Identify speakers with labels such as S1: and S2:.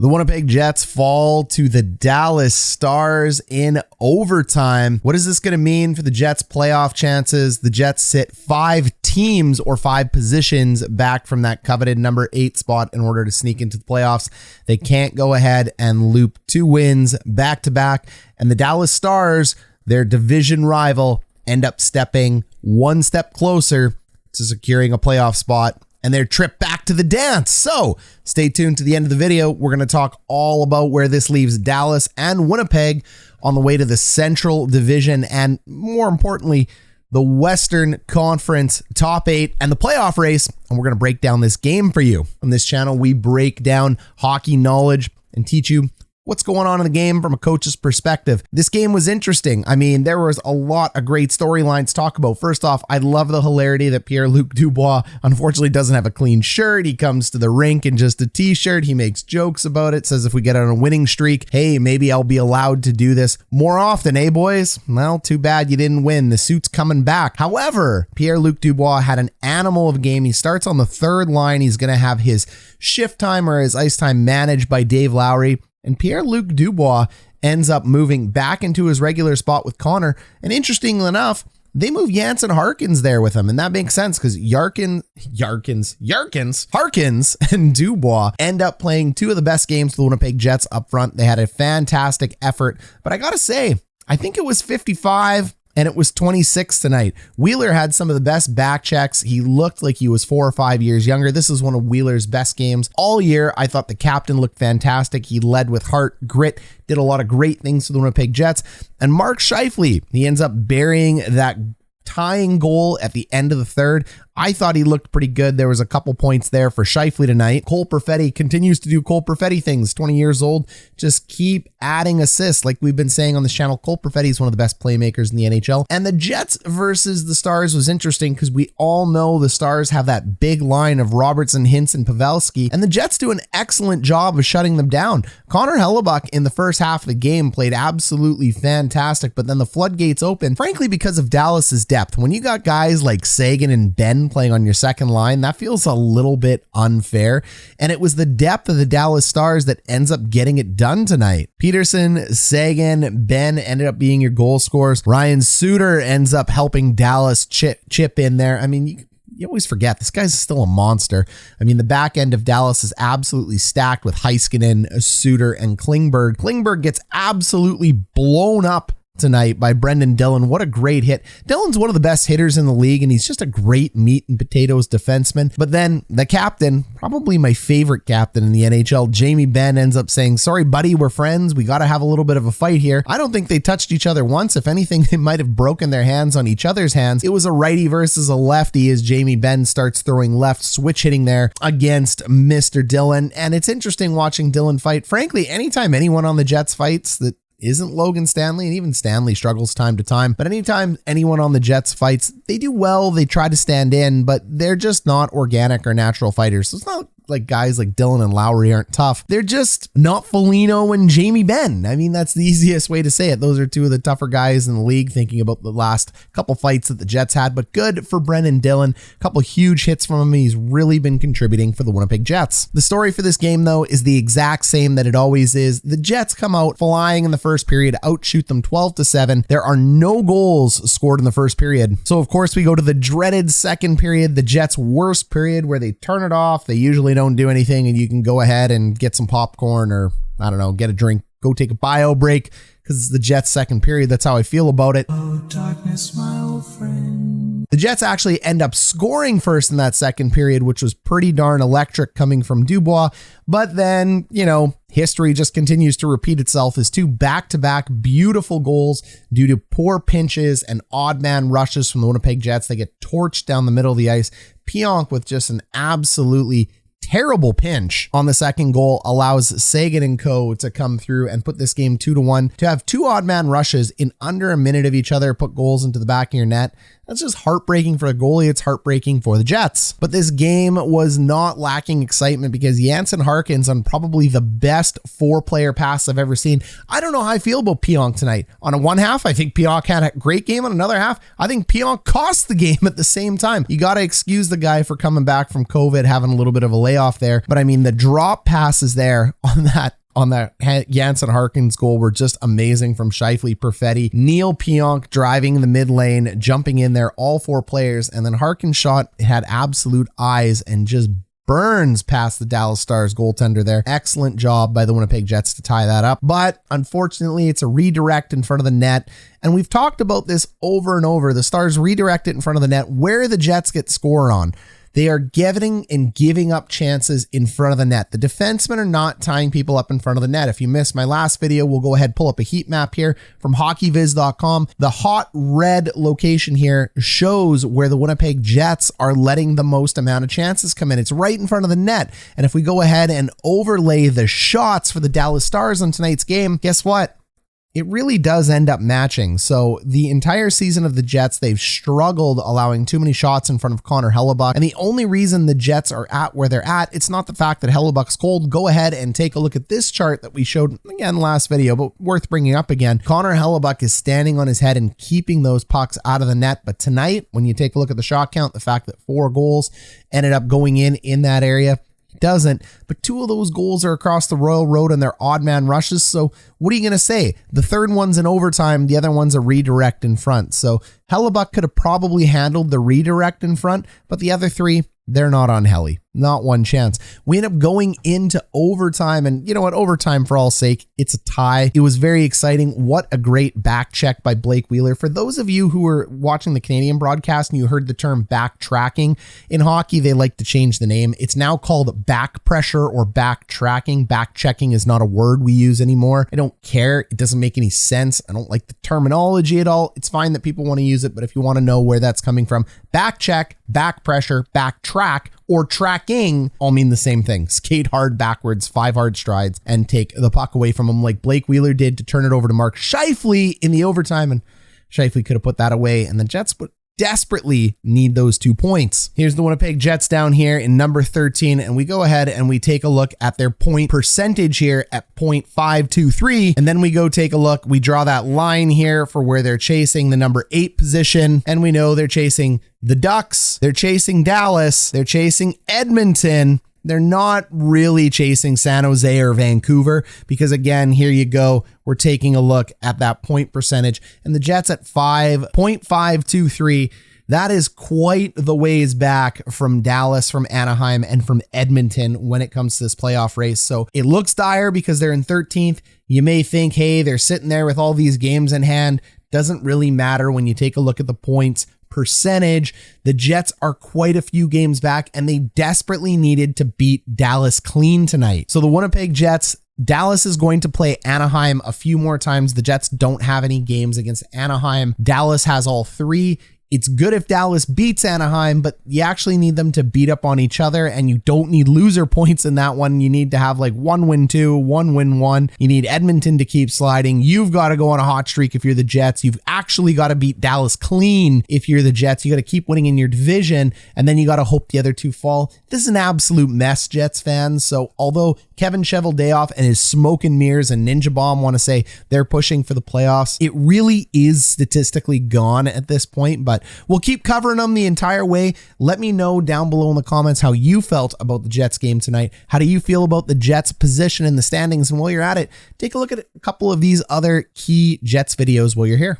S1: The Winnipeg Jets fall to the Dallas Stars in overtime. What is this going to mean for the Jets' playoff chances? The Jets sit 5 teams or 5 positions back from that coveted number 8 spot in order to sneak into the playoffs. They can't go ahead and loop 2 wins back to back. And the Dallas Stars, their division rival, end up stepping 1 step closer to securing a playoff spot and their trip back to the dance. So stay tuned to the end of the video. We're going to talk all about where this leaves Dallas and Winnipeg on the way to the Central Division and, more importantly, the Western Conference top 8 and the playoff race. And we're going to break down this game for you. On this channel, we break down hockey knowledge and teach you what's going on in the game from a coach's perspective. This game was interesting. I mean, there was a lot of great storylines to talk about. First off, I love the hilarity that Pierre-Luc Dubois unfortunately doesn't have a clean shirt. He comes to the rink in just a t-shirt. He makes jokes about it, says if we get on a winning streak, hey, maybe I'll be allowed to do this more often, eh, boys? Well, too bad you didn't win. The suit's coming back. However, Pierre-Luc Dubois had an animal of a game. He starts on the 3rd line. He's going to have his shift time or his ice time managed by Dave Lowry. And Pierre-Luc Dubois ends up moving back into his regular spot with Connor. And interestingly enough, they move Jansen Harkins there with him. And that makes sense because Harkins and Dubois end up playing 2 of the best games for the Winnipeg Jets up front. They had a fantastic effort. But I got to say, I think it was 55 and it was 26 tonight. Wheeler had some of the best back checks. He looked like he was 4 or 5 years younger. This is one of Wheeler's best games all year. I thought the captain looked fantastic. He led with heart, grit, did a lot of great things for the Winnipeg Jets. And Mark Scheifele, he ends up burying that tying goal at the end of the 3rd. I thought he looked pretty good. There was a couple points there for Scheifele tonight. Cole Perfetti continues to do Cole Perfetti things. 20 years old. Just keep adding assists. Like we've been saying on this channel, Cole Perfetti is one of the best playmakers in the NHL. And the Jets versus the Stars was interesting because we all know the Stars have that big line of Robertson, Hintz, and Pavelski. And the Jets do an excellent job of shutting them down. Connor Hellebuyck in the first half of the game played absolutely fantastic, but then the floodgates open, frankly, because of Dallas's depth. When you got guys like Seguin and Ben playing on your second line, that feels a little bit unfair. And it was the depth of the Dallas Stars that ends up getting it done tonight. Peterson, Seguin, Ben ended up being your goal scorers. Ryan Suter ends up helping Dallas chip in there. I mean, you always forget this guy's still a monster. I mean, the back end of Dallas is absolutely stacked with Heiskanen, Suter, and Klingberg. Klingberg gets absolutely blown up tonight by Brendan Dillon. What a great hit. Dillon's one of the best hitters in the league, and he's just a great meat and potatoes defenseman. But then the captain, probably my favorite captain in the NHL, Jamie Benn, ends up saying, sorry, buddy, we're friends. We got to have a little bit of a fight here. I don't think they touched each other once. If anything, they might have broken their hands on each other's hands. It was a righty versus a lefty as Jamie Benn starts throwing left, switch hitting there against Mr. Dillon. And it's interesting watching Dillon fight. Frankly, anytime anyone on the Jets fights that isn't Logan Stanley, and even Stanley struggles time to time, but anytime anyone on the Jets fights, they do well, they try to stand in, but they're just not organic or natural fighters. So it's not like guys like Dillon and Lowry aren't tough. They're just not Foligno and Jamie Benn. I mean, that's the easiest way to say it. Those are 2 of the tougher guys in the league, thinking about the last couple fights that the Jets had, but good for Brendan Dillon. A couple huge hits from him. He's really been contributing for the Winnipeg Jets. The story for this game, though, is the exact same that it always is. The Jets come out flying in the first period, outshoot them 12-7. There are no goals scored in the first period. So, of course, we go to the dreaded second period, the Jets' worst period, where they turn it off. They usually don't do anything, and you can go ahead and get some popcorn or, I don't know, get a drink, go take a bio break, because it's the Jets' second period. That's how I feel about it. Oh, darkness, my old friend. The Jets actually end up scoring first in that second period, which was pretty darn electric coming from Dubois. But then, you know, history just continues to repeat itself as 2 back-to-back beautiful goals due to poor pinches and odd man rushes from the Winnipeg Jets. They get torched down the middle of the ice. Pionk with just an absolutely terrible pinch on the second goal allows Seguin and co to come through and put this game 2-1. To have 2 odd man rushes in under a minute of each other, put goals into the back of your net. That's just heartbreaking for the goalie. It's heartbreaking for the Jets. But this game was not lacking excitement because Jansen Harkins on probably the best 4-player pass I've ever seen. I don't know how I feel about Pionk tonight. On a one half, I think Pionk had a great game. On another half, I think Pionk cost the game at the same time. You got to excuse the guy for coming back from COVID, having a little bit of a layoff there. But I mean, the drop passes there on that Jansen Harkins goal were just amazing from Scheifele, Perfetti, Neil Pionk driving the mid lane, jumping in there, all 4 players. And then Harkins' shot, it had absolute eyes and just burns past the Dallas Stars goaltender there. Excellent job by the Winnipeg Jets to tie that up. But unfortunately, it's a redirect in front of the net. And we've talked about this over and over. The Stars redirect it in front of the net where the Jets get scored on. They are giving up chances in front of the net. The defensemen are not tying people up in front of the net. If you missed my last video, we'll go ahead and pull up a heat map here from hockeyviz.com. The hot red location here shows where the Winnipeg Jets are letting the most amount of chances come in. It's right in front of the net. And if we go ahead and overlay the shots for the Dallas Stars on tonight's game, guess what? It really does end up matching. So the entire season of the Jets, they've struggled allowing too many shots in front of Connor Hellebuyck. And the only reason the Jets are at where they're at, it's not the fact that Hellebuck's cold. Go ahead and take a look at this chart that we showed again last video, but worth bringing up again. Connor Hellebuyck is standing on his head and keeping those pucks out of the net. But tonight, when you take a look at the shot count, the fact that 4 goals ended up going in that area, doesn't, but 2 of those goals are across the Royal Road and they're odd man rushes. So what are you going to say? The third one's in overtime. The other one's a redirect in front. So Hellebuyck could have probably handled the redirect in front, but the other 3, they're not on Helly. Not one chance. We end up going into overtime, and you know what? Overtime, for all sake, it's a tie. It was very exciting. What a great back check by Blake Wheeler. For those of you who were watching the Canadian broadcast and you heard the term backtracking, in hockey, they like to change the name. It's now called back pressure or backtracking. Back checking is not a word we use anymore. I don't care. It doesn't make any sense. I don't like the terminology at all. It's fine that people want to use it, but if you want to know where that's coming from, back check, back pressure, backtrack, or tracking all mean the same thing. Skate hard backwards, 5 hard strides, and take the puck away from him like Blake Wheeler did to turn it over to Mark Scheifele in the overtime. And Scheifele could have put that away, and the Jets desperately need those 2 points. Here's the Winnipeg Jets down here in number 13, and we go ahead and we take a look at their point percentage here at .523, and then we go take a look. We draw that line here for where they're chasing the number 8 position, and we know they're chasing the Ducks, they're chasing Dallas, they're chasing Edmonton. They're not really chasing San Jose or Vancouver because, again, here you go. We're taking a look at that point percentage, and the Jets at 5.523. That is quite the ways back from Dallas, from Anaheim, and from Edmonton when it comes to this playoff race. So it looks dire because they're in 13th. You may think, hey, they're sitting there with all these games in hand. Doesn't really matter when you take a look at the points percentage. The Jets are quite a few games back, and they desperately needed to beat Dallas clean tonight. So the Winnipeg Jets, Dallas is going to play Anaheim a few more times. The Jets don't have any games against Anaheim. Dallas has all 3. It's good if Dallas beats Anaheim, but you actually need them to beat up on each other, and you don't need loser points in that one. You need to have like 1 win 2, 1 win 1. You need Edmonton to keep sliding. You've got to go on a hot streak if you're the Jets. You've actually got to beat Dallas clean if you're the Jets. You got to keep winning in your division, and then you got to hope the other 2 fall. This is an absolute mess, Jets fans. So although Kevin Cheveldayoff and his smoke and mirrors and Ninja Bomb want to say they're pushing for the playoffs, it really is statistically gone at this point, but we'll keep covering them the entire way. Let me know down below in the comments how you felt about the Jets game tonight. How do you feel about the Jets position in the standings? And while you're at it, take a look at a couple of these other key Jets videos while you're here.